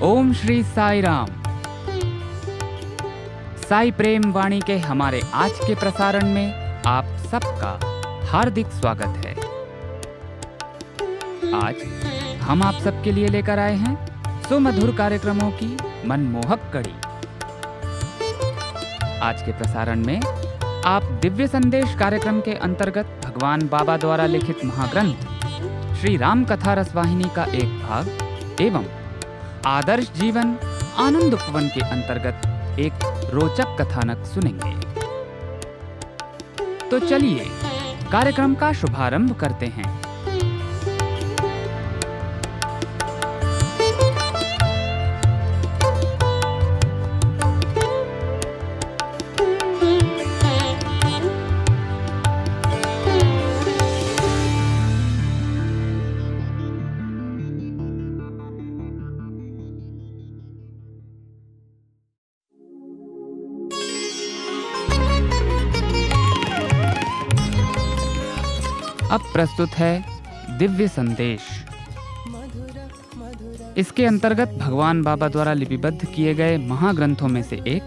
ओम श्री साई राम। साई प्रेम वाणी के हमारे आज के प्रसारण में आप सबका हार्दिक स्वागत है। आज हम आप सबके लिए लेकर आए हैं सुमधुर कार्यक्रमों की मनमोहक कड़ी। आज के प्रसारण में आप दिव्य संदेश कार्यक्रम के अंतर्गत भगवान बाबा द्वारा लिखित महाग्रंथ श्री राम कथा रसवाहिनी का एक भाग एवं आदर्श जीवन आनंद उपवन के अंतर्गत एक रोचक कथानक सुनेंगे। तो चलिए कार्यक्रम का शुभारंभ करते हैं। अब प्रस्तुत है दिव्य संदेश। इसके अंतर्गत भगवान बाबा द्वारा लिपिबद्ध किए गए महाग्रंथों में से एक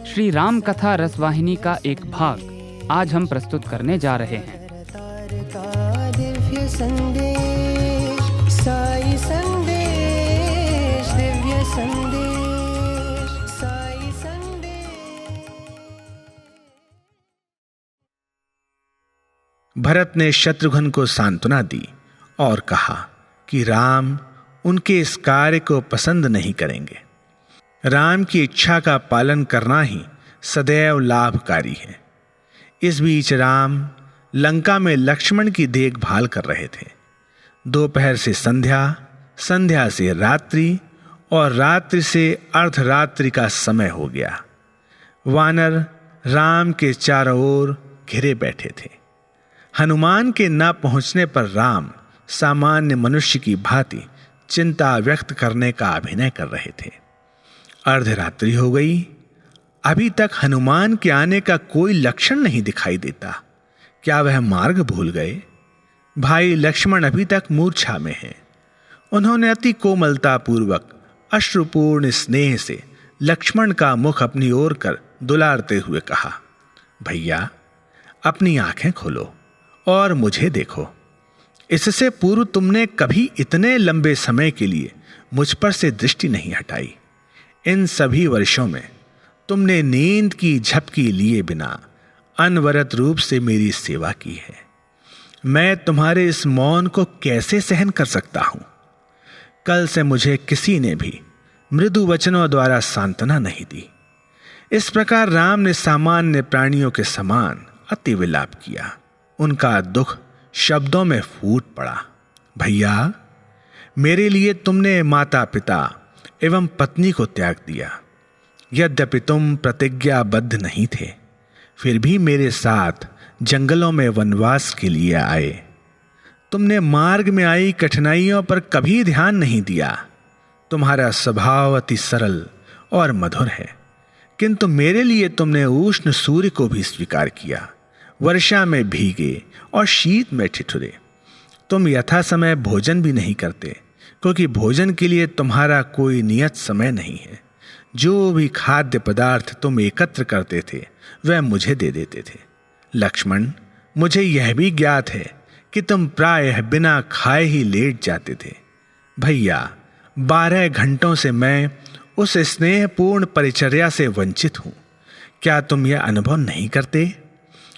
श्री राम कथा रसवाहिनी का एक भाग आज हम प्रस्तुत करने जा रहे हैं। दिव्य संदेश, साई संदेश, दिव्य संदेश, साई संदेश। भरत ने शत्रुघ्न को सांत्वना दी और कहा कि राम उनके इस कार्य को पसंद नहीं करेंगे। राम की इच्छा का पालन करना ही सदैव लाभकारी है। इस बीच राम लंका में लक्ष्मण की देखभाल कर रहे थे। दोपहर से संध्या, संध्या से रात्रि और रात्रि से अर्धरात्रि का समय हो गया। वानर राम के चारों ओर घिरे बैठे थे। हनुमान के न पहुंचने पर राम सामान्य मनुष्य की भांति चिंता व्यक्त करने का अभिनय कर रहे थे। अर्धरात्रि हो गई, अभी तक हनुमान के आने का कोई लक्षण नहीं दिखाई देता। क्या वह मार्ग भूल गए? भाई लक्ष्मण अभी तक मूर्छा में हैं। उन्होंने अति कोमलता पूर्वक अश्रुपूर्ण स्नेह से लक्ष्मण का मुख अपनी ओर कर दुलारते हुए कहा, भैया अपनी आंखें खोलो और मुझे देखो। इससे पूर्व तुमने कभी इतने लंबे समय के लिए मुझ पर से दृष्टि नहीं हटाई। इन सभी वर्षों में तुमने नींद की झपकी लिए बिना अनवरत रूप से मेरी सेवा की है। मैं तुम्हारे इस मौन को कैसे सहन कर सकता हूं? कल से मुझे किसी ने भी मृदु वचनों द्वारा सांत्वना नहीं दी। इस प्रकार राम ने सामान्य प्राणियों के समान अति विलाप किया। उनका दुख शब्दों में फूट पड़ा। भैया, मेरे लिए तुमने माता पिता एवं पत्नी को त्याग दिया। यद्यपि तुम प्रतिज्ञाबद्ध नहीं थे, फिर भी मेरे साथ जंगलों में वनवास के लिए आए। तुमने मार्ग में आई कठिनाइयों पर कभी ध्यान नहीं दिया। तुम्हारा स्वभाव अति सरल और मधुर है, किंतु मेरे लिए तुमने उष्ण सूर्य को भी स्वीकार किया, वर्षा में भीगे और शीत में ठिठुरे। तुम यथा समय भोजन भी नहीं करते, क्योंकि भोजन के लिए तुम्हारा कोई नियत समय नहीं है। जो भी खाद्य पदार्थ तुम एकत्र करते थे वह मुझे दे देते थे। लक्ष्मण, मुझे यह भी ज्ञात है कि तुम प्रायः बिना खाए ही लेट जाते थे। भैया, 12 घंटों से मैं उस स्नेहपूर्ण परिचर्या से वंचित हूं। क्या तुम यह अनुभव नहीं करते?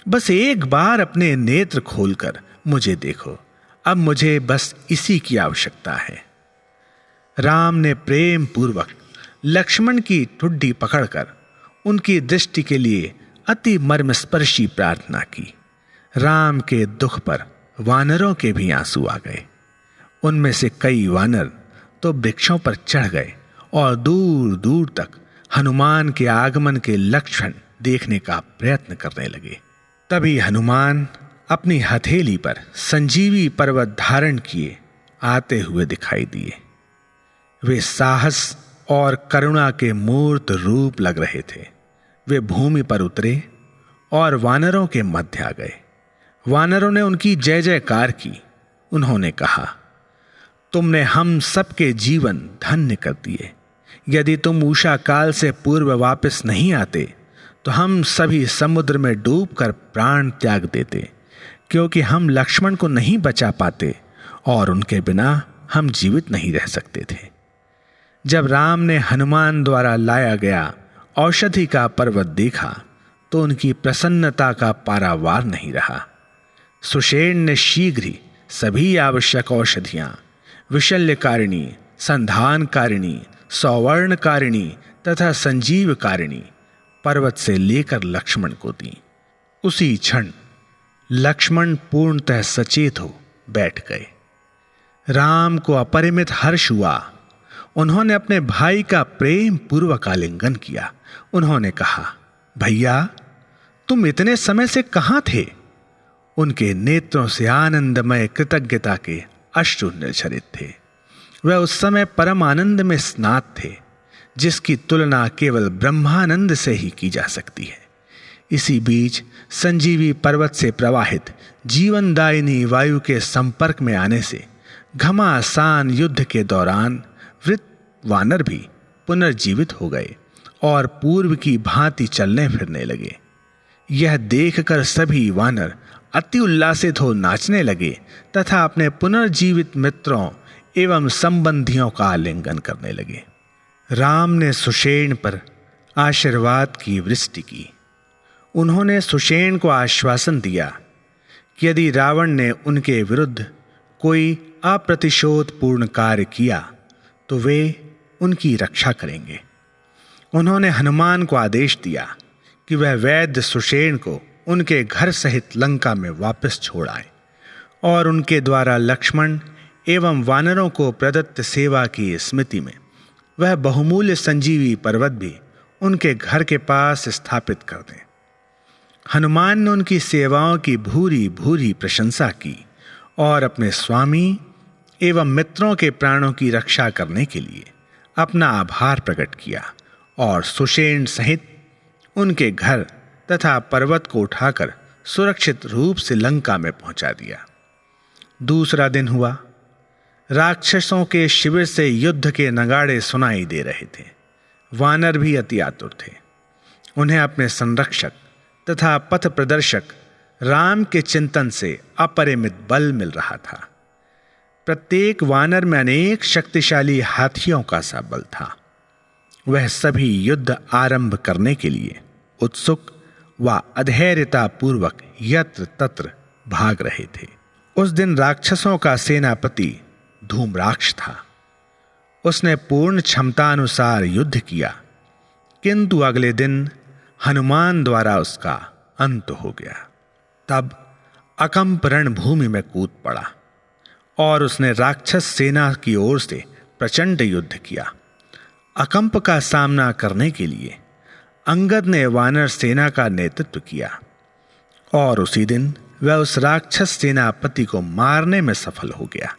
बस एक बार अपने नेत्र खोलकर मुझे देखो। अब मुझे बस इसी की आवश्यकता है। राम ने प्रेम पूर्वक लक्ष्मण की ठुड्डी पकड़कर उनकी दृष्टि के लिए अति मर्मस्पर्शी प्रार्थना की। राम के दुख पर वानरों के भी आंसू आ गए। उनमें से कई वानर तो वृक्षों पर चढ़ गए और दूर दूर तक हनुमान के आगमन के लक्षण देखने का प्रयत्न करने लगे। तभी हनुमान अपनी हथेली पर संजीवी पर्वत धारण किए आते हुए दिखाई दिए। वे साहस और करुणा के मूर्त रूप लग रहे थे। वे भूमि पर उतरे और वानरों के मध्य आ गए। वानरों ने उनकी जय जयकार की। उन्होंने कहा, तुमने हम सबके जीवन धन्य कर दिए। यदि तुम उषा काल से पूर्व वापस नहीं आते तो हम सभी समुद्र में डूबकर प्राण त्याग देते, क्योंकि हम लक्ष्मण को नहीं बचा पाते और उनके बिना हम जीवित नहीं रह सकते थे। जब राम ने हनुमान द्वारा लाया गया औषधि का पर्वत देखा तो उनकी प्रसन्नता का पारावार नहीं रहा। सुषेण ने शीघ्र ही सभी आवश्यक औषधियां विशल्यकारिणी, संधानकारिणी, सौवर्णकारिणी तथा संजीवकारिणी पर्वत से लेकर लक्ष्मण को दी। उसी क्षण लक्ष्मण पूर्णतः सचेत हो बैठ गए। राम को अपरिमित हर्ष हुआ। उन्होंने अपने भाई का प्रेम पूर्वक आलिंगन किया। उन्होंने कहा, भैया तुम इतने समय से कहां थे? उनके नेत्रों से आनंदमय कृतज्ञता के अश्रु निर्झरित थे। वह उस समय परम आनंद में स्नात थे, जिसकी तुलना केवल ब्रह्मानंद से ही की जा सकती है। इसी बीच संजीवी पर्वत से प्रवाहित जीवनदायिनी वायु के संपर्क में आने से घमासान युद्ध के दौरान वृत वानर भी पुनर्जीवित हो गए और पूर्व की भांति चलने फिरने लगे। यह देखकर सभी वानर अति उल्लासित हो नाचने लगे तथा अपने पुनर्जीवित मित्रों एवं संबंधियों का आलिंगन करने लगे। राम ने सुषेण पर आशीर्वाद की वृष्टि की। उन्होंने सुषेण को आश्वासन दिया कि यदि रावण ने उनके विरुद्ध कोई अप्रतिशोधपूर्ण कार्य किया तो वे उनकी रक्षा करेंगे। उन्होंने हनुमान को आदेश दिया कि वह वैद्य सुषेण को उनके घर सहित लंका में वापस छोड़ आए और उनके द्वारा लक्ष्मण एवं वानरों को प्रदत्त सेवा की स्मृति में वह बहुमूल्य संजीवी पर्वत भी उनके घर के पास स्थापित कर दें। हनुमान ने उनकी सेवाओं की भूरी भूरी प्रशंसा की और अपने स्वामी एवं मित्रों के प्राणों की रक्षा करने के लिए अपना आभार प्रकट किया और सुषेण सहित उनके घर तथा पर्वत को उठाकर सुरक्षित रूप से लंका में पहुंचा दिया। दूसरा दिन हुआ। राक्षसों के शिविर से युद्ध के नगाड़े सुनाई दे रहे थे। वानर भी अति आतुर थे। उन्हें अपने संरक्षक तथा पथ प्रदर्शक राम के चिंतन से अपरिमित बल मिल रहा था। प्रत्येक वानर में अनेक शक्तिशाली हाथियों का सा बल था। वह सभी युद्ध आरंभ करने के लिए उत्सुक व अधैर्यता पूर्वक यत्र तत्र भाग रहे थे। उस दिन राक्षसों का सेनापति धूम्राक्ष था। उसने पूर्ण क्षमतानुसार युद्ध किया, किंतु अगले दिन हनुमान द्वारा उसका अंत हो गया। तब अकंप रणभूमि में कूद पड़ा और उसने राक्षस सेना की ओर से प्रचंड युद्ध किया। अकंप का सामना करने के लिए अंगद ने वानर सेना का नेतृत्व किया और उसी दिन वह उस राक्षस सेनापति को मारने में सफल हो गया।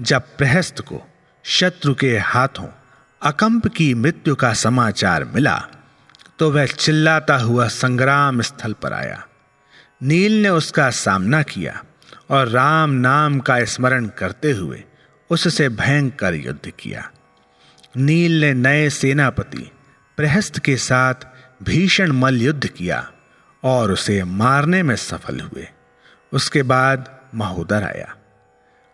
जब प्रहस्त को शत्रु के हाथों अकंप की मृत्यु का समाचार मिला तो वह चिल्लाता हुआ संग्राम स्थल पर आया। नील ने उसका सामना किया और राम नाम का स्मरण करते हुए उससे भयंकर युद्ध किया। नील ने नए सेनापति प्रहस्त के साथ भीषण मल्ल युद्ध किया और उसे मारने में सफल हुए। उसके बाद महोदर आया।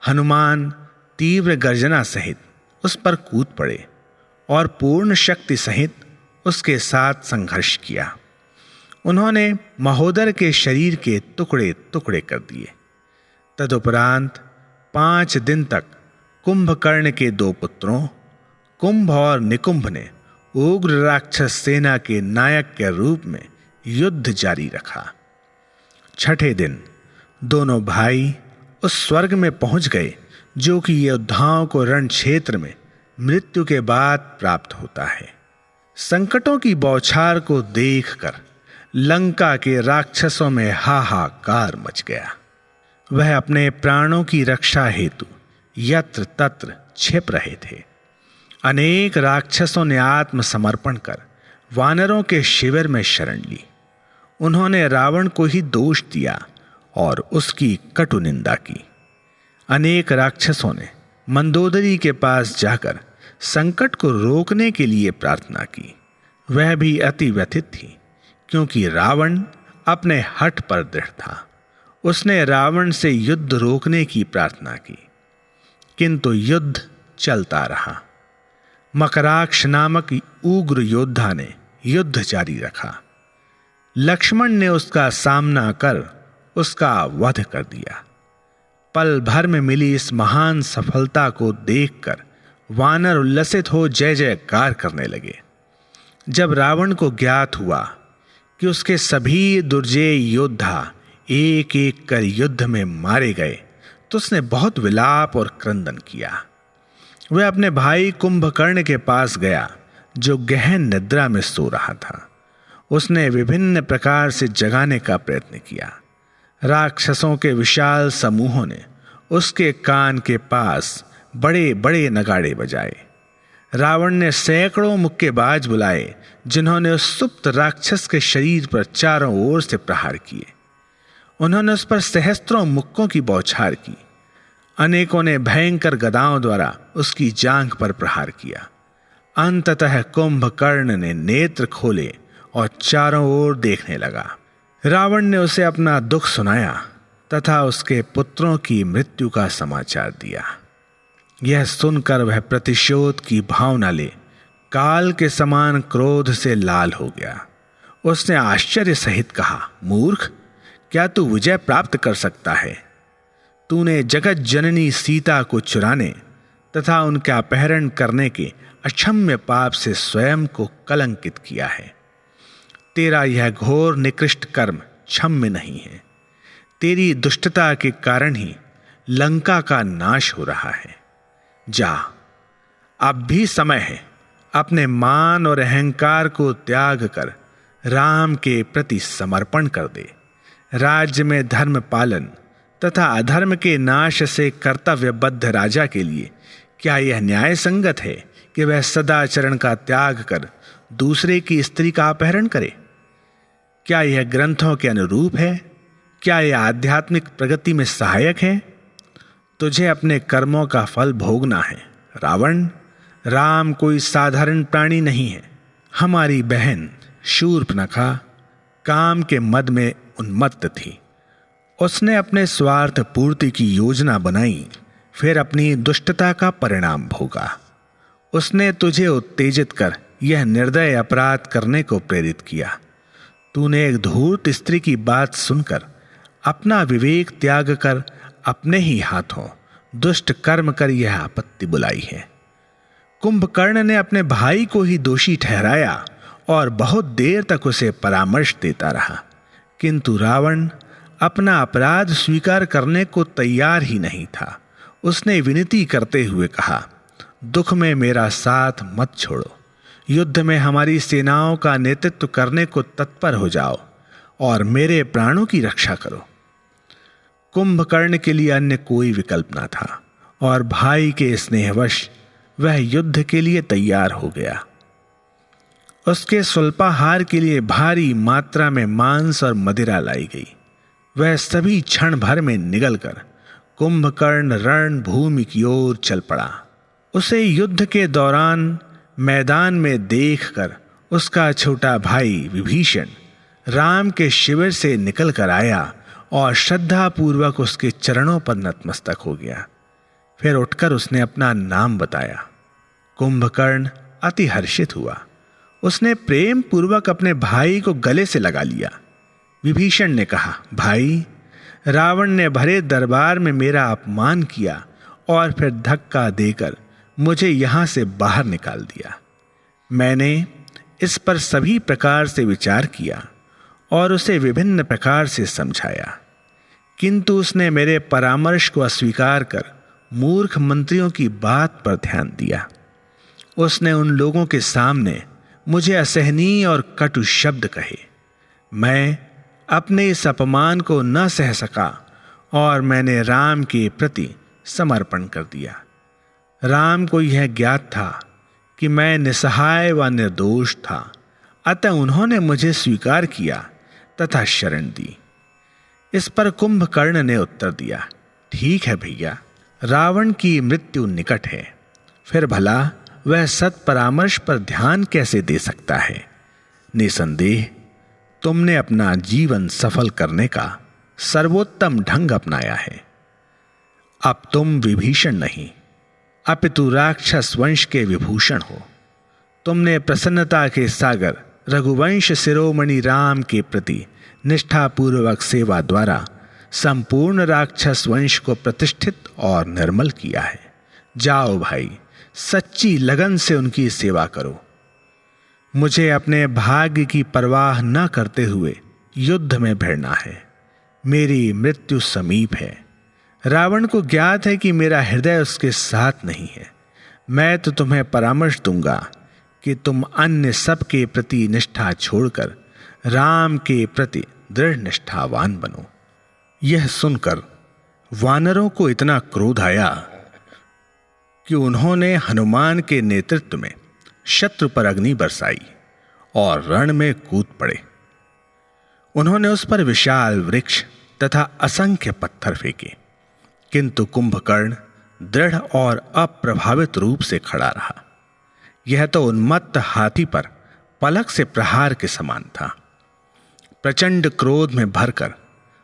हनुमान तीव्र गर्जना सहित उस पर कूद पड़े और पूर्ण शक्ति सहित उसके साथ संघर्ष किया। उन्होंने महोदर के शरीर के टुकड़े टुकड़े कर दिए। तदुपरांत 5 दिन तक कुंभकर्ण के 2 पुत्रों कुंभ और निकुंभ ने उग्र राक्षस सेना के नायक के रूप में युद्ध जारी रखा। छठे दिन दोनों भाई उस स्वर्ग में पहुंच गए जो कि योद्धाओं को रण क्षेत्र में मृत्यु के बाद प्राप्त होता है। संकटों की बौछार को देखकर लंका के राक्षसों में हाहाकार मच गया। वह अपने प्राणों की रक्षा हेतु यत्र तत्र छिप रहे थे। अनेक राक्षसों ने आत्मसमर्पण कर वानरों के शिविर में शरण ली। उन्होंने रावण को ही दोष दिया और उसकी कटु निंदा की। अनेक राक्षसों ने मंदोदरी के पास जाकर संकट को रोकने के लिए प्रार्थना की। वह भी अति व्यथित थी, क्योंकि रावण अपने हठ पर दृढ़ था। उसने रावण से युद्ध रोकने की प्रार्थना की, किंतु युद्ध चलता रहा। मकराक्ष नामक उग्र योद्धा ने युद्ध जारी रखा। लक्ष्मण ने उसका सामना कर उसका वध कर दिया। पल भर में मिली इस महान सफलता को देखकर वानर उल्लसित हो जय जयकार करने लगे। जब रावण को ज्ञात हुआ कि उसके सभी दुर्जय योद्धा एक एक कर युद्ध में मारे गए, तो उसने बहुत विलाप और क्रंदन किया। वह अपने भाई कुंभकर्ण के पास गया, जो गहन निद्रा में सो रहा था। उसने विभिन्न प्रकार से जगाने का प्रयत्न किया। राक्षसों के विशाल समूहों ने उसके कान के पास बड़े बड़े नगाड़े बजाए। रावण ने सैकड़ों मुक्केबाज बुलाए, जिन्होंने उस सुप्त राक्षस के शरीर पर चारों ओर से प्रहार किए। उन्होंने उस पर सहस्त्रों मुक्कों की बौछार की। अनेकों ने भयंकर गदाओं द्वारा उसकी जांघ पर प्रहार किया। अंततः कुंभकर्ण ने नेत्र खोले और चारों ओर देखने लगा। रावण ने उसे अपना दुख सुनाया तथा उसके पुत्रों की मृत्यु का समाचार दिया। यह सुनकर वह प्रतिशोध की भावना ले काल के समान क्रोध से लाल हो गया। उसने आश्चर्य सहित कहा, मूर्ख, क्या तू विजय प्राप्त कर सकता है? तूने जगत जननी सीता को चुराने तथा उनका अपहरण करने के अक्षम्य पाप से स्वयं को कलंकित किया है। तेरा यह घोर निकृष्ट कर्म क्षम्य नहीं है। तेरी दुष्टता के कारण ही लंका का नाश हो रहा है। जा, अब भी समय है। अपने मान और अहंकार को त्याग कर राम के प्रति समर्पण कर दे। राज्य में धर्म पालन तथा अधर्म के नाश से कर्तव्यबद्ध राजा के लिए क्या यह न्याय संगत है कि वह सदाचरण का त्याग कर दूसरे की स्त्री का अपहरण करे? क्या यह ग्रंथों के अनुरूप है? क्या यह आध्यात्मिक प्रगति में सहायक है? तुझे अपने कर्मों का फल भोगना है। रावण, राम कोई साधारण प्राणी नहीं है। हमारी बहन शूर्पणखा काम के मद में उन्मत्त थी। उसने अपने स्वार्थ पूर्ति की योजना बनाई, फिर अपनी दुष्टता का परिणाम भोगा। उसने तुझे उत्तेजित कर यह निर्दय अपराध करने को प्रेरित किया। तूने एक धूर्त स्त्री की बात सुनकर अपना विवेक त्याग कर अपने ही हाथों दुष्ट कर्म कर यह आपत्ति बुलाई है। कुंभकर्ण ने अपने भाई को ही दोषी ठहराया और बहुत देर तक उसे परामर्श देता रहा, किंतु रावण अपना अपराध स्वीकार करने को तैयार ही नहीं था। उसने विनती करते हुए कहा, दुख में मेरा साथ मत छोड़ो। युद्ध में हमारी सेनाओं का नेतृत्व करने को तत्पर हो जाओ और मेरे प्राणों की रक्षा करो। कुंभकर्ण के लिए अन्य कोई विकल्प न था और भाई के स्नेहवश वह युद्ध के लिए तैयार हो गया। उसके स्वल्पाहार के लिए भारी मात्रा में मांस और मदिरा लाई गई। वह सभी क्षण भर में निगलकर कुंभकर्ण रणभूमि की ओर चल पड़ा। उसे युद्ध के दौरान मैदान में देखकर उसका छोटा भाई विभीषण राम के शिविर से निकल कर आया और श्रद्धापूर्वक उसके चरणों पर नतमस्तक हो गया। फिर उठकर उसने अपना नाम बताया। कुंभकर्ण अति हर्षित हुआ। उसने प्रेम पूर्वक अपने भाई को गले से लगा लिया। विभीषण ने कहा, भाई, रावण ने भरे दरबार में मेरा अपमान किया और फिर धक्का देकर मुझे यहां से बाहर निकाल दिया। मैंने इस पर सभी प्रकार से विचार किया और उसे विभिन्न प्रकार से समझाया, किंतु उसने मेरे परामर्श को अस्वीकार कर मूर्ख मंत्रियों की बात पर ध्यान दिया। उसने उन लोगों के सामने मुझे असहनीय और कटु शब्द कहे। मैं अपने इस अपमान को न सह सका और मैंने राम के प्रति समर्पण कर दिया। राम को यह ज्ञात था कि मैं निसहाय व निर्दोष था, अतः उन्होंने मुझे स्वीकार किया तथा शरण दी। इस पर कुंभकर्ण ने उत्तर दिया, ठीक है भैया, रावण की मृत्यु निकट है, फिर भला वह सत परामर्श पर ध्यान कैसे दे सकता है? निसंदेह तुमने अपना जीवन सफल करने का सर्वोत्तम ढंग अपनाया है। अब तुम विभीषण नहीं, अपितु राक्षस वंश के विभूषण हो। तुमने प्रसन्नता के सागर रघुवंश शिरोमणि राम के प्रति निष्ठापूर्वक सेवा द्वारा संपूर्ण राक्षस वंश को प्रतिष्ठित और निर्मल किया है। जाओ भाई, सच्ची लगन से उनकी सेवा करो। मुझे अपने भाग्य की परवाह न करते हुए युद्ध में भिड़ना है। मेरी मृत्यु समीप है। रावण को ज्ञात है कि मेरा हृदय उसके साथ नहीं है। मैं तो तुम्हें परामर्श दूंगा कि तुम अन्य सब के प्रति निष्ठा छोड़कर राम के प्रति दृढ़ निष्ठावान बनो। यह सुनकर वानरों को इतना क्रोध आया कि उन्होंने हनुमान के नेतृत्व में शत्रु पर अग्नि बरसाई और रण में कूद पड़े। उन्होंने उस पर विशाल वृक्ष तथा असंख्य पत्थर फेंके, किंतु कुंभकर्ण दृढ़ और अप्रभावित रूप से खड़ा रहा। यह तो उन्मत्त हाथी पर पलक से प्रहार के समान था। प्रचंड क्रोध में भरकर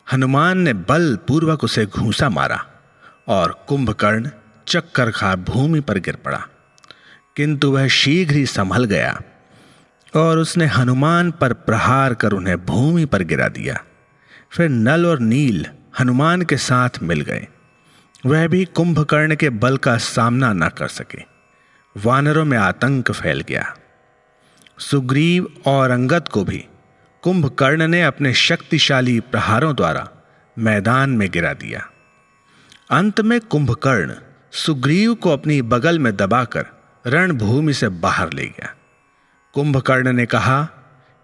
हनुमान ने बलपूर्वक उसे घूंसा मारा और कुंभकर्ण चक्कर खा भूमि पर गिर पड़ा, किंतु वह शीघ्र ही संभल गया और उसने हनुमान पर प्रहार कर उन्हें भूमि पर गिरा दिया। फिर नल और नील हनुमान के साथ मिल गए। वह भी कुंभकर्ण के बल का सामना न कर सके। वानरों में आतंक फैल गया। सुग्रीव और अंगद को भी कुंभकर्ण ने अपने शक्तिशाली प्रहारों द्वारा मैदान में गिरा दिया। अंत में कुंभकर्ण सुग्रीव को अपनी बगल में दबाकर रणभूमि से बाहर ले गया। कुंभकर्ण ने कहा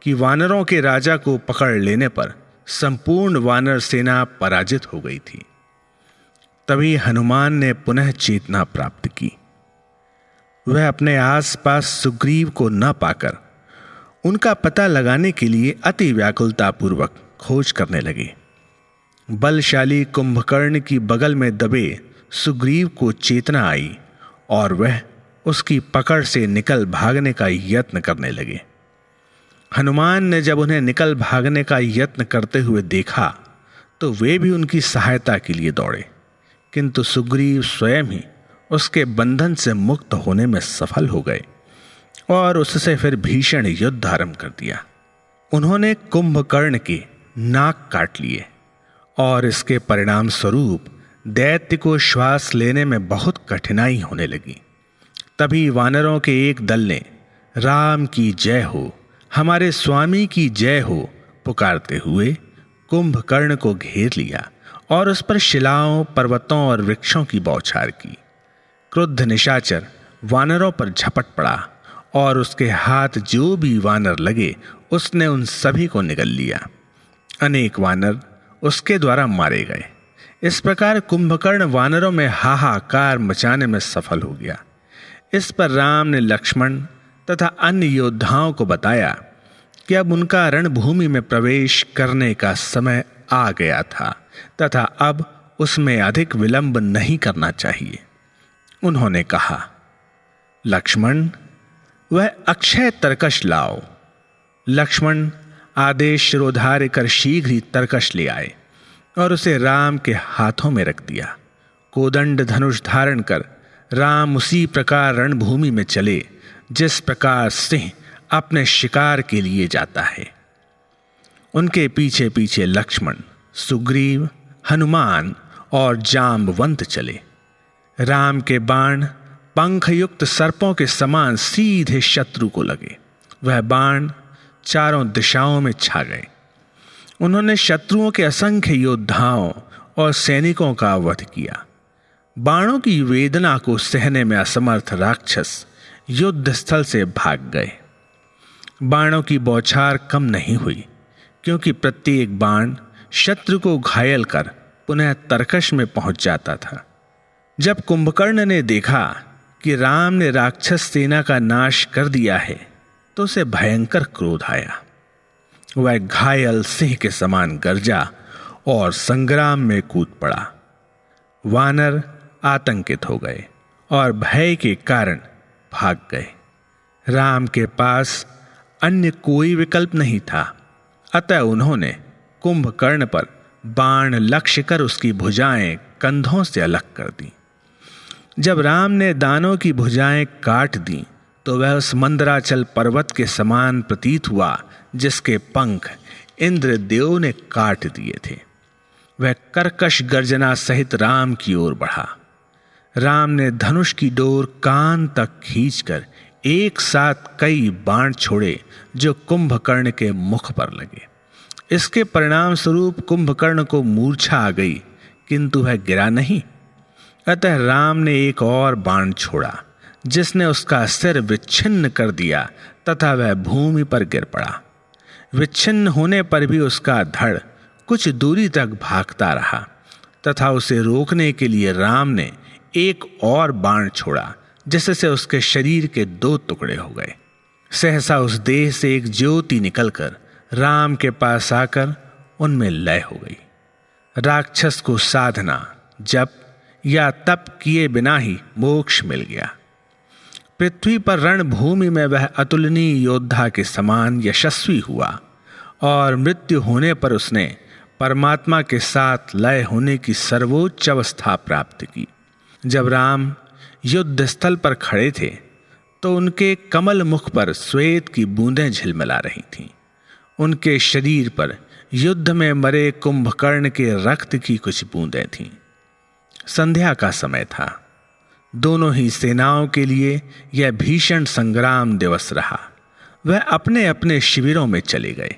कि वानरों के राजा को पकड़ लेने पर संपूर्ण वानर सेना पराजित हो गई थी। तभी हनुमान ने पुनः चेतना प्राप्त की। वह अपने आसपास सुग्रीव को न पाकर उनका पता लगाने के लिए अति व्याकुलतापूर्वक खोज करने लगे। बलशाली कुंभकर्ण की बगल में दबे सुग्रीव को चेतना आई और वह उसकी पकड़ से निकल भागने का यत्न करने लगे। हनुमान ने जब उन्हें निकल भागने का यत्न करते हुए देखा तो वे भी उनकी सहायता के लिए दौड़े, किंतु सुग्रीव स्वयं ही उसके बंधन से मुक्त होने में सफल हो गए और उससे फिर भीषण युद्ध आरंभ कर दिया। उन्होंने कुंभकर्ण के नाक काट लिए और इसके परिणाम स्वरूप दैत्य को श्वास लेने में बहुत कठिनाई होने लगी। तभी वानरों के एक दल ने राम की जय हो, हमारे स्वामी की जय हो पुकारते हुए कुंभकर्ण को घेर लिया और उस पर शिलाओं, पर्वतों और वृक्षों की बौछार की। क्रुद्ध निशाचर वानरों पर झपट पड़ा और उसके हाथ जो भी वानर लगे उसने उन सभी को निगल लिया। अनेक वानर उसके द्वारा मारे गए। इस प्रकार कुंभकर्ण वानरों में हाहाकार मचाने में सफल हो गया। इस पर राम ने लक्ष्मण तथा अन्य योद्धाओं को बताया कि अब उनका रणभूमि में प्रवेश करने का समय आ गया था तथा अब उसमें अधिक विलंब नहीं करना चाहिए। उन्होंने कहा, लक्ष्मण, वह अक्षय तरकश लाओ। लक्ष्मण आदेश शिरोधार्य कर शीघ्र ही तरकश ले आए और उसे राम के हाथों में रख दिया। कोदंड धनुष धारण कर राम उसी प्रकार रणभूमि में चले जिस प्रकार सिंह अपने शिकार के लिए जाता है। उनके पीछे पीछे लक्ष्मण, सुग्रीव, हनुमान और जाम्बवंत चले। राम के बाण पंखयुक्त सर्पों के समान सीधे शत्रु को लगे। वह बाण चारों दिशाओं में छा गए। उन्होंने शत्रुओं के असंख्य योद्धाओं और सैनिकों का वध किया। बाणों की वेदना को सहने में असमर्थ राक्षस युद्ध स्थल से भाग गए। बाणों की बौछार कम नहीं हुई, क्योंकि प्रत्येक बाण शत्रु को घायल कर पुनः तरकश में पहुंच जाता था। जब कुंभकर्ण ने देखा कि राम ने राक्षस सेना का नाश कर दिया है तो उसे भयंकर क्रोध आया। वह घायल सिंह के समान गर्जा और संग्राम में कूद पड़ा। वानर आतंकित हो गए और भय के कारण भाग गए। राम के पास अन्य कोई विकल्प नहीं था, अतः उन्होंने कुंभकर्ण पर बाण लक्ष्य कर उसकी भुजाएं कंधों से अलग कर दी। जब राम ने दानों की भुजाएं काट दी तो वह उस मंदराचल पर्वत के समान प्रतीत हुआ जिसके पंख इंद्रदेव ने काट दिए थे। वह कर्कश गर्जना सहित राम की ओर बढ़ा। राम ने धनुष की डोर कान तक खींचकर एक साथ कई बाण छोड़े जो कुंभकर्ण के मुख पर लगे। इसके परिणाम स्वरूप कुंभकर्ण को मूर्छा आ गई, किंतु वह गिरा नहीं। अतः राम ने एक और बाण छोड़ा जिसने उसका सिर विच्छिन्न कर दिया तथा वह भूमि पर गिर पड़ा। विच्छिन्न होने पर भी उसका धड़ कुछ दूरी तक भागता रहा तथा उसे रोकने के लिए राम ने एक और बाण छोड़ा जिससे उसके शरीर के 2 टुकड़े हो गए। सहसा उस देह से एक ज्योति निकलकर राम के पास आकर उनमें लय हो गई। राक्षस को साधना, जप या तप किए बिना ही मोक्ष मिल गया। पृथ्वी पर रणभूमि में वह अतुलनीय योद्धा के समान यशस्वी हुआ और मृत्यु होने पर उसने परमात्मा के साथ लय होने की सर्वोच्च अवस्था प्राप्त की। जब राम युद्ध स्थल पर खड़े थे तो उनके कमल मुख पर श्वेत की बूंदें झिलमिला रही थीं। उनके शरीर पर युद्ध में मरे कुंभकर्ण के रक्त की कुछ बूंदें थीं। संध्या का समय था। दोनों ही सेनाओं के लिए यह भीषण संग्राम दिवस रहा। वह अपने अपने शिविरों में चले गए।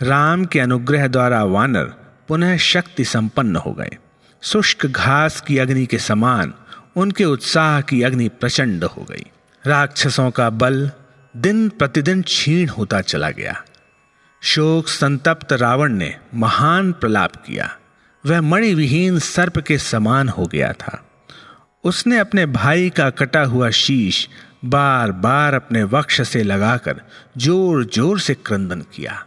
राम के अनुग्रह द्वारा वानर पुनः शक्ति संपन्न हो गए। शुष्क घास की अग्नि के समान उनके उत्साह की अग्नि प्रचंड हो गई। राक्षसों का बल दिन प्रतिदिन क्षीण होता चला गया। शोक संतप्त रावण ने महान प्रलाप किया। वह मणिविहीन सर्प के समान हो गया था। उसने अपने भाई का कटा हुआ शीश बार बार अपने वक्ष से लगाकर जोर जोर से क्रंदन किया।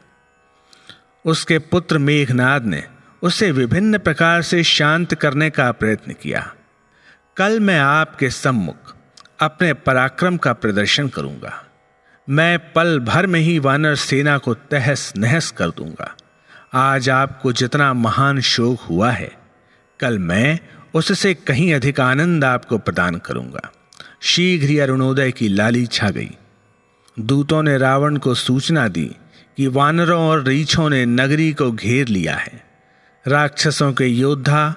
उसके पुत्र मेघनाद ने उसे विभिन्न प्रकार से शांत करने का प्रयत्न किया। कल मैं आपके सम्मुख अपने पराक्रम का प्रदर्शन करूंगा। मैं पल भर में ही वानर सेना को तहस नहस कर दूंगा। आज आपको जितना महान शोक हुआ है, कल मैं उससे कहीं अधिक आनंद आपको प्रदान करूंगा। शीघ्र ही अरुणोदय की लाली छा गई। दूतों ने रावण को सूचना दी कि वानरों और रीछों ने नगरी को घेर लिया है। राक्षसों के योद्धा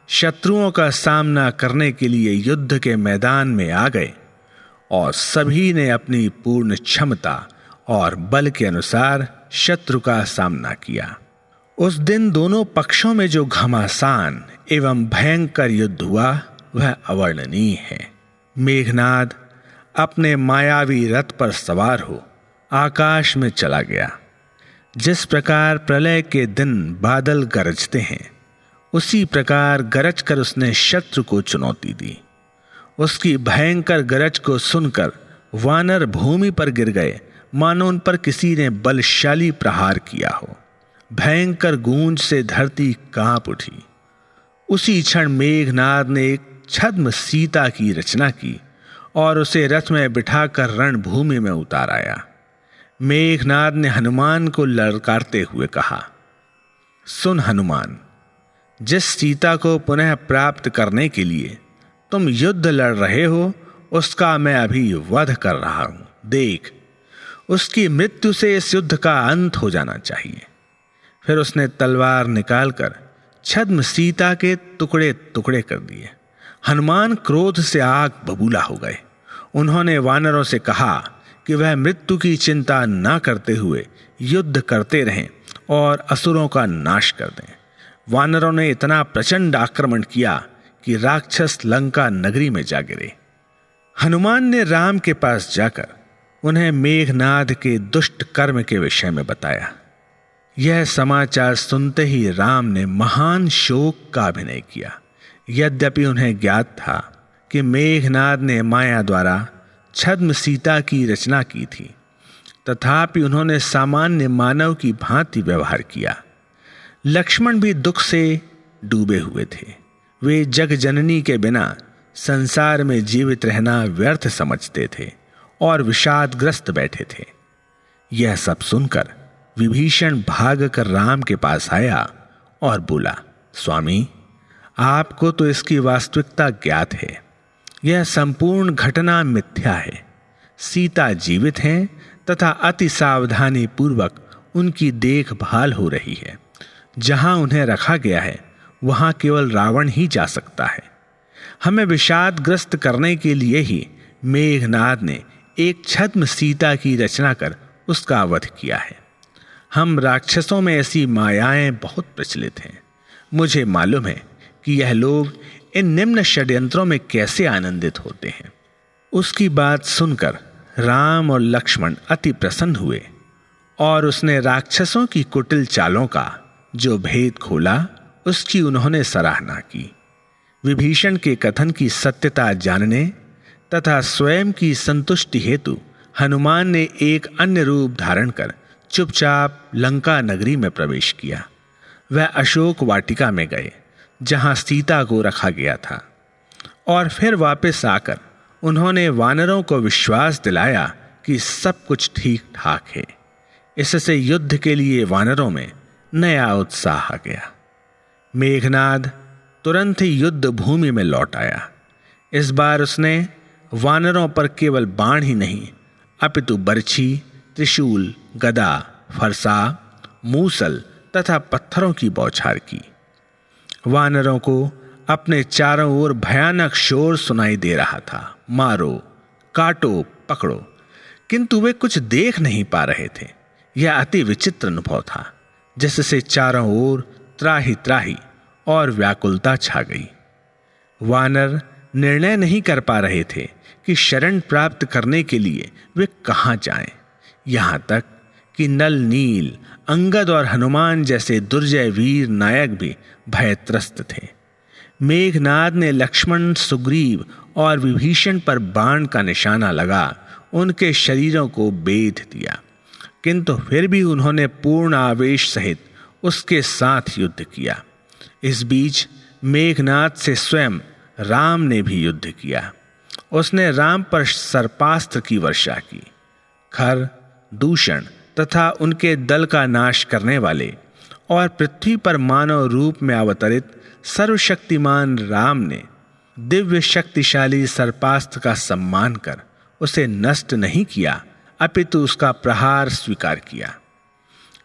शत्रुओं का सामना करने के लिए युद्ध के मैदान में आ गए और सभी ने अपनी पूर्ण क्षमता और बल के अनुसार शत्रु का सामना किया। उस दिन दोनों पक्षों में जो घमासान एवं भयंकर युद्ध हुआ वह अवर्णनीय है। मेघनाद अपने मायावी रथ पर सवार हो आकाश में चला गया। जिस प्रकार प्रलय के दिन बादल गरजते हैं, उसी प्रकार गरज कर उसने शत्रु को चुनौती दी। उसकी भयंकर गरज को सुनकर वानर भूमि पर गिर गए, मानो उन पर किसी ने बलशाली प्रहार किया हो। भयंकर गूंज से धरती कांप उठी। उसी क्षण मेघनाद ने एक छद्म सीता की रचना की और उसे रथ में बिठाकर रणभूमि में उतार आया। मेघनाद ने हनुमान को ललकारते हुए कहा, सुन हनुमान, जिस सीता को पुनः प्राप्त करने के लिए तुम युद्ध लड़ रहे हो, उसका मैं अभी वध कर रहा हूं। देख, उसकी मृत्यु से इस युद्ध का अंत हो जाना चाहिए। फिर उसने तलवार निकालकर छद्म सीता के टुकड़े टुकड़े कर दिए। हनुमान क्रोध से आग बबूला हो गए। उन्होंने वानरों से कहा कि वह मृत्यु की चिंता न करते हुए युद्ध करते रहें और असुरों का नाश कर दें। वानरों ने इतना प्रचंड आक्रमण किया कि राक्षस लंका नगरी में जा गिरे। हनुमान ने राम के पास जाकर उन्हें मेघनाद के दुष्ट कर्म के विषय में बताया। यह समाचार सुनते ही राम ने महान शोक का अभिनय किया। यद्यपि उन्हें ज्ञात था कि मेघनाद ने माया द्वारा छद्म सीता की रचना की थी, तथापि उन्होंने सामान्य मानव की भांति व्यवहार किया। लक्ष्मण भी दुख से डूबे हुए थे। वे जग जननी के बिना संसार में जीवित रहना व्यर्थ समझते थे और विषादग्रस्त बैठे थे। यह सब सुनकर विभीषण भागकर राम के पास आया और बोला, स्वामी, आपको तो इसकी वास्तविकता ज्ञात है। यह संपूर्ण घटना मिथ्या है। सीता जीवित हैं तथा अति सावधानी पूर्वक उनकी देखभाल हो रही है। जहां उन्हें रखा गया है वहां केवल रावण ही जा सकता है। हमें विषादग्रस्त करने के लिए ही मेघनाद ने एक छद्म सीता की रचना कर उसका वध किया है। हम राक्षसों में ऐसी मायाएं बहुत प्रचलित हैं। मुझे मालूम है कि यह लोग इन निम्न षड्यंत्रों में कैसे आनंदित होते हैं। उसकी बात सुनकर राम और लक्ष्मण अति प्रसन्न हुए और उसने राक्षसों की कुटिल चालों का जो भेद खोला उसकी उन्होंने सराहना की। विभीषण के कथन की सत्यता जानने तथा स्वयं की संतुष्टि हेतु हनुमान ने एक अन्य रूप धारण कर चुपचाप लंका नगरी में प्रवेश किया। वह अशोक वाटिका में गए जहां सीता को रखा गया था और फिर वापस आकर उन्होंने वानरों को विश्वास दिलाया कि सब कुछ ठीक ठाक है। इससे युद्ध के लिए वानरों में नया उत्साह आ गया। मेघनाद तुरंत ही युद्ध भूमि में लौट आया। इस बार उसने वानरों पर केवल बाण ही नहीं अपितु बरछी, त्रिशूल, गदा, फरसा, मूसल तथा पत्थरों की बौछार की। वानरों को अपने चारों ओर भयानक शोर सुनाई दे रहा था, मारो, काटो, पकड़ो, किंतु वे कुछ देख नहीं पा रहे थे। यह अति विचित्र अनुभव था, जिससे चारों ओर त्राही त्राही और व्याकुलता छा गई। वानर निर्णय नहीं कर पा रहे थे कि शरण प्राप्त करने के लिए वे कहां जाएं। यहां तक कि नल, नील, अंगद और हनुमान जैसे दुर्जय वीर नायक भी भयत्रस्त थे। मेघनाद ने लक्ष्मण, सुग्रीव और विभीषण पर बाण का निशाना लगा उनके शरीरों को बेध दिया, किंतु फिर भी उन्होंने पूर्ण आवेश सहित उसके साथ युद्ध किया। इस बीच मेघनाद से स्वयं राम ने भी युद्ध किया। उसने राम पर सर्पास्त्र की वर्षा की। खर, दूषण तथा उनके दल का नाश करने वाले और पृथ्वी पर मानव रूप में अवतरित सर्वशक्तिमान राम ने दिव्य शक्तिशाली सर्पास्त्र का सम्मान कर उसे नष्ट नहीं किया, अपितु उसका प्रहार स्वीकार किया।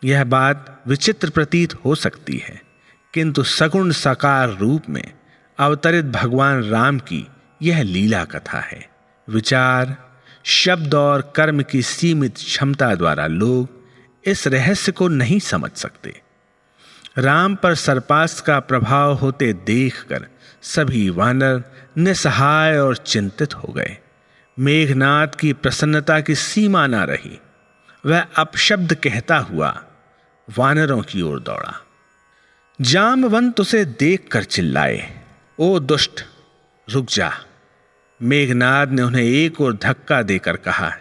यह बात विचित्र प्रतीत हो सकती है, किंतु सगुण साकार रूप में अवतरित भगवान राम की यह लीला कथा है। विचार, शब्द और कर्म की सीमित क्षमता द्वारा लोग इस रहस्य को नहीं समझ सकते। राम पर सर्पास्त्र का प्रभाव होते देखकर सभी वानर निसहाय और चिंतित हो गए। मेघनाद की प्रसन्नता की सीमा न रही। वह अपशब्द कहता हुआ वानरों की ओर दौड़ा। जामवंत उसे देखकर चिल्लाए, ओ दुष्ट, रुक जा। मेघनाद ने उन्हें एक और धक्का देकर कहा,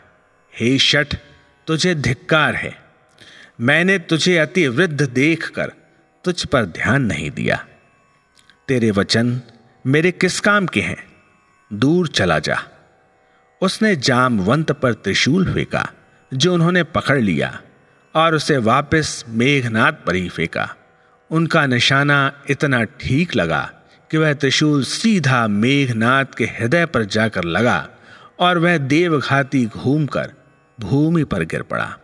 हे शठ, तुझे धिक्कार है। मैंने तुझे अति वृद्ध देखकर तुझ पर ध्यान नहीं दिया। तेरे वचन मेरे किस काम के हैं? दूर चला जा। उसने जामवंत पर त्रिशूल फेंका, जो उन्होंने पकड़ लिया, और उसे वापस मेघनाद पर ही फेंका। उनका निशाना इतना ठीक लगा कि वह त्रिशूल सीधा मेघनाद के हृदय पर जाकर लगा और वह देवघाती घूमकर भूमि पर गिर पड़ा।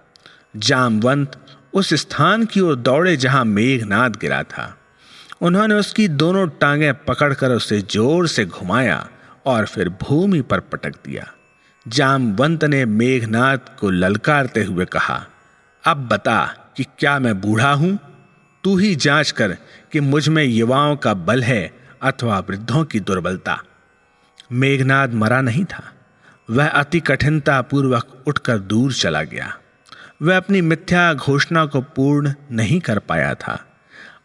जामवंत उस स्थान की ओर दौड़े जहां मेघनाद गिरा था। उन्होंने उसकी दोनों टांगें पकड़कर उसे जोर से घुमाया और फिर भूमि पर पटक दिया। जामवंत ने मेघनाद को ललकारते हुए कहा, अब बता कि क्या मैं बूढ़ा हूं? तू ही जांच कर कि मुझ में युवाओं का बल है अथवा वृद्धों की दुर्बलता। मेघनाद मरा नहीं था। वह अति कठिनता पूर्वक उठकर दूर चला गया। वह अपनी मिथ्या घोषणा को पूर्ण नहीं कर पाया था,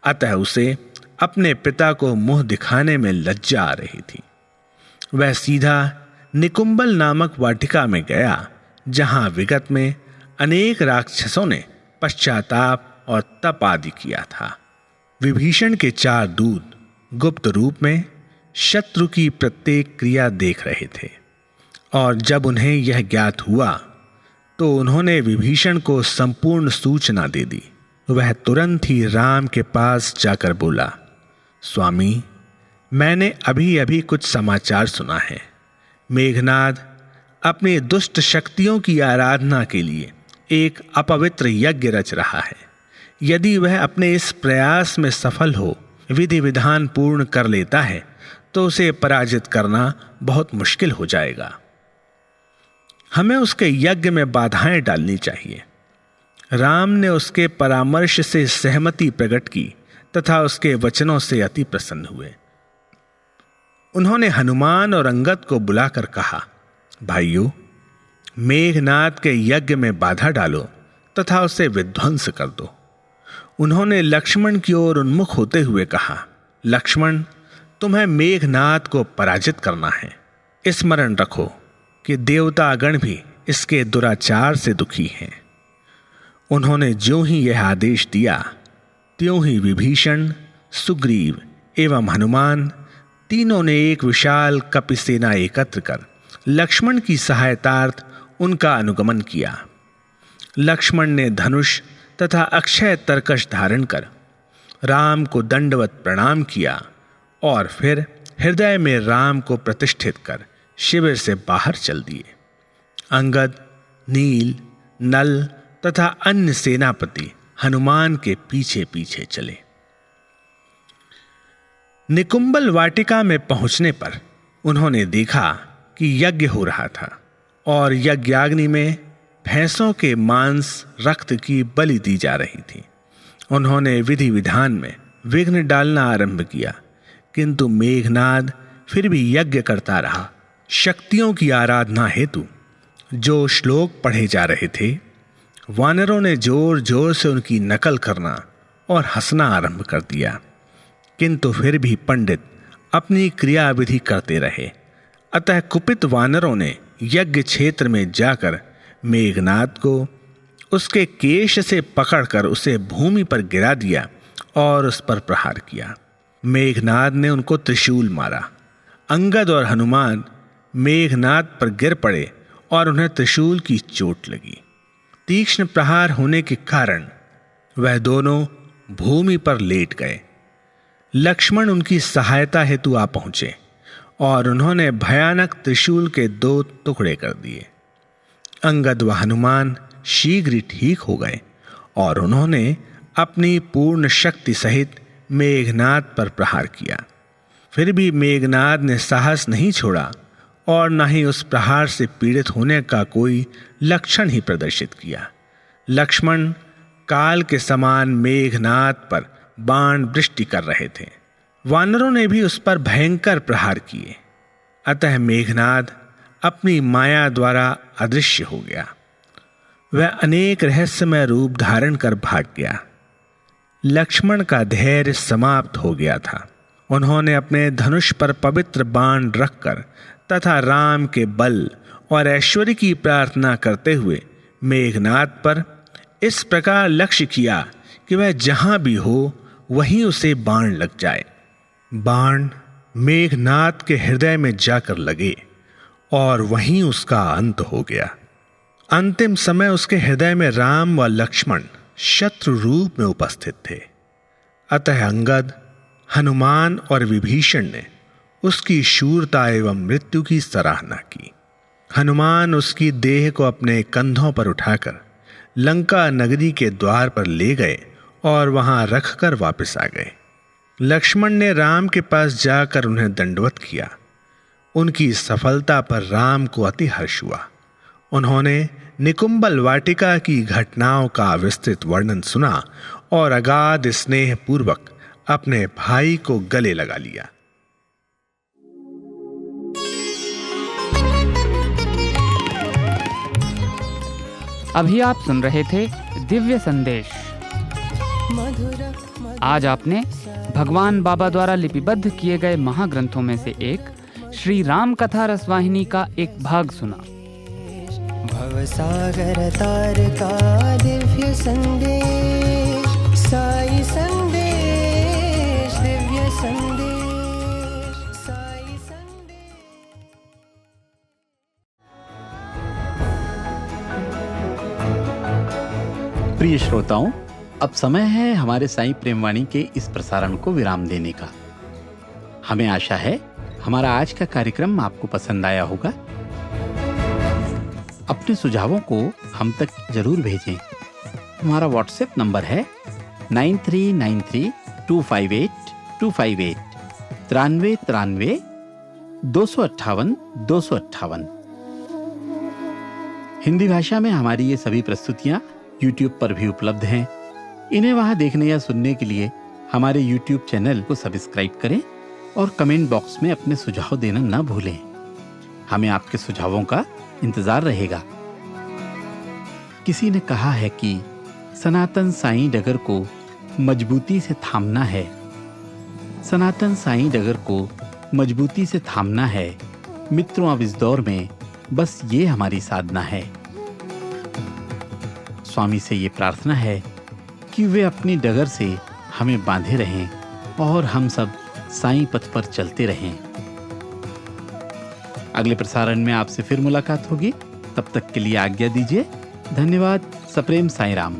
अतः उसे अपने पिता को मुंह दिखाने में लज्जा आ रही थी। वह सीधा निकुंबल नामक वाटिका में गया, जहां विगत में अनेक राक्षसों ने पश्चाताप और तप आदि किया था। विभीषण के 4 दूत गुप्त रूप में शत्रु की प्रत्येक क्रिया देख रहे थे, और जब उन्हें यह ज्ञात हुआ तो उन्होंने विभीषण को संपूर्ण सूचना दे दी। वह तुरंत ही राम के पास जाकर बोला, स्वामी, मैंने अभी अभी कुछ समाचार सुना है। मेघनाद अपनी दुष्ट शक्तियों की आराधना के लिए एक अपवित्र यज्ञ रच रहा है। यदि वह अपने इस प्रयास में सफल हो, विधि विधान पूर्ण कर लेता है, तो उसे पराजित करना बहुत मुश्किल हो जाएगा। हमें उसके यज्ञ में बाधाएं डालनी चाहिए। राम ने उसके परामर्श से सहमति प्रकट की तथा उसके वचनों से अति प्रसन्न हुए। उन्होंने हनुमान और अंगद को बुलाकर कहा, भाइयों, मेघनाद के यज्ञ में बाधा डालो तथा उसे विध्वंस कर दो। उन्होंने लक्ष्मण की ओर उन्मुख होते हुए कहा, लक्ष्मण, तुम्हें मेघनाद को पराजित करना है। स्मरण रखो कि देवतागण भी इसके दुराचार से दुखी हैं। उन्होंने ज्यों ही यह आदेश दिया, त्यों ही विभीषण, सुग्रीव एवं हनुमान तीनों ने एक विशाल कपिसेना एकत्र कर लक्ष्मण की सहायतार्थ उनका अनुगमन किया। लक्ष्मण ने धनुष तथा अक्षय तरकश धारण कर राम को दंडवत प्रणाम किया और फिर हृदय में राम को प्रतिष्ठित कर शिविर से बाहर चल दिए। अंगद, नील, नल तथा अन्य सेनापति हनुमान के पीछे पीछे चले। निकुंबल वाटिका में पहुंचने पर उन्होंने देखा कि यज्ञ हो रहा था और यज्ञाग्नि में भैंसों के मांस, रक्त की बलि दी जा रही थी। उन्होंने विधि विधान में विघ्न डालना आरंभ किया, किंतु मेघनाद फिर भी यज्ञ करता रहा। शक्तियों की आराधना हेतु जो श्लोक पढ़े जा रहे थे, वानरों ने जोर जोर से उनकी नकल करना और हंसना आरंभ कर दिया, किंतु फिर भी पंडित अपनी क्रिया विधि करते रहे। अतः कुपित वानरों ने यज्ञ क्षेत्र में जाकर मेघनाद को उसके केश से पकड़कर उसे भूमि पर गिरा दिया और उस पर प्रहार किया। मेघनाद ने उनको त्रिशूल मारा। अंगद और हनुमान मेघनाद पर गिर पड़े और उन्हें त्रिशूल की चोट लगी। तीक्ष्ण प्रहार होने के कारण वह दोनों भूमि पर लेट गए। लक्ष्मण उनकी सहायता हेतु आ पहुंचे और उन्होंने भयानक त्रिशूल के 2 टुकड़े कर दिए। अंगद व हनुमान शीघ्र ही ठीक हो गए और उन्होंने अपनी पूर्ण शक्ति सहित मेघनाद पर प्रहार किया। फिर भी मेघनाद ने साहस नहीं छोड़ा और न ही उस प्रहार से पीड़ित होने का कोई लक्षण ही प्रदर्शित किया। लक्ष्मण काल के समान मेघनाद पर बाण वृष्टि कर रहे थे। वानरों ने भी उस पर भयंकर प्रहार किए। अतः मेघनाद अपनी माया द्वारा अदृश्य हो गया। वह अनेक रहस्यमय रूप धारण कर भाग गया। लक्ष्मण का धैर्य समाप्त हो गया था। उन्होंने अपने धनुष पर पवित्र बाण रखकर तथा राम के बल और ऐश्वर्य की प्रार्थना करते हुए मेघनाद पर इस प्रकार लक्ष्य किया कि वह जहां भी हो वहीं उसे बाण लग जाए। बाण मेघनाद के हृदय में जाकर लगे और वहीं उसका अंत हो गया। अंतिम समय उसके हृदय में राम व लक्ष्मण शत्रु रूप में उपस्थित थे। अतः अंगद, हनुमान और विभीषण ने उसकी शूरता एवं मृत्यु की सराहना की। हनुमान उसकी देह को अपने कंधों पर उठाकर लंका नगरी के द्वार पर ले गए और वहां रखकर वापस आ गए। लक्ष्मण ने राम के पास जाकर उन्हें दंडवत किया। उनकी सफलता पर राम को अति हर्ष हुआ। उन्होंने निकुंबल वाटिका की घटनाओं का विस्तृत वर्णन सुना और अगाध स्नेह पूर्वक अपने भाई को गले लगा लिया। अभी आप सुन रहे थे दिव्य संदेश। आज आपने भगवान बाबा द्वारा लिपिबद्ध किए गए महाग्रंथों में से एक श्री राम कथा रसवाहिनी का एक भाग सुना। भवसागर तार का दिव्य संदेश, साई संदेश, दिव्य संदेश। प्रिय श्रोताओं, अब समय है हमारे साईं प्रेमवाणी के इस प्रसारण को विराम देने का। हमें आशा है हमारा आज का कार्यक्रम आपको पसंद आया होगा। अपने सुझावों को हम तक जरूर भेजें। हमारा व्हाट्सएप नंबर है 9393258258 9393 258 258। हिंदी भाषा में हमारी ये सभी प्रस्तुतियां YouTube पर भी उपलब्ध हैं। इन्हें वहां देखने या सुनने के लिए हमारे YouTube चैनल को सब्सक्राइब करें और कमेंट बॉक्स में अपने सुझाव देना न भूलें। हमें आपके सुझावों का इंतजार रहेगा। किसी ने कहा है कि सनातन साईं डगर को मजबूती से थामना है। सनातन साईं डगर को मजबूती से थामना है। मित्रों, अब इस दौर में बस ये हमारी साधना है। स्वामी से ये प्रार्थना है कि वे अपनी डगर से हमें बांधे रहें और हम सब साईं पथ पर चलते रहें। अगले प्रसारण में आपसे फिर मुलाकात होगी। तब तक के लिए आज्ञा दीजिए। धन्यवाद। सप्रेम साईं राम।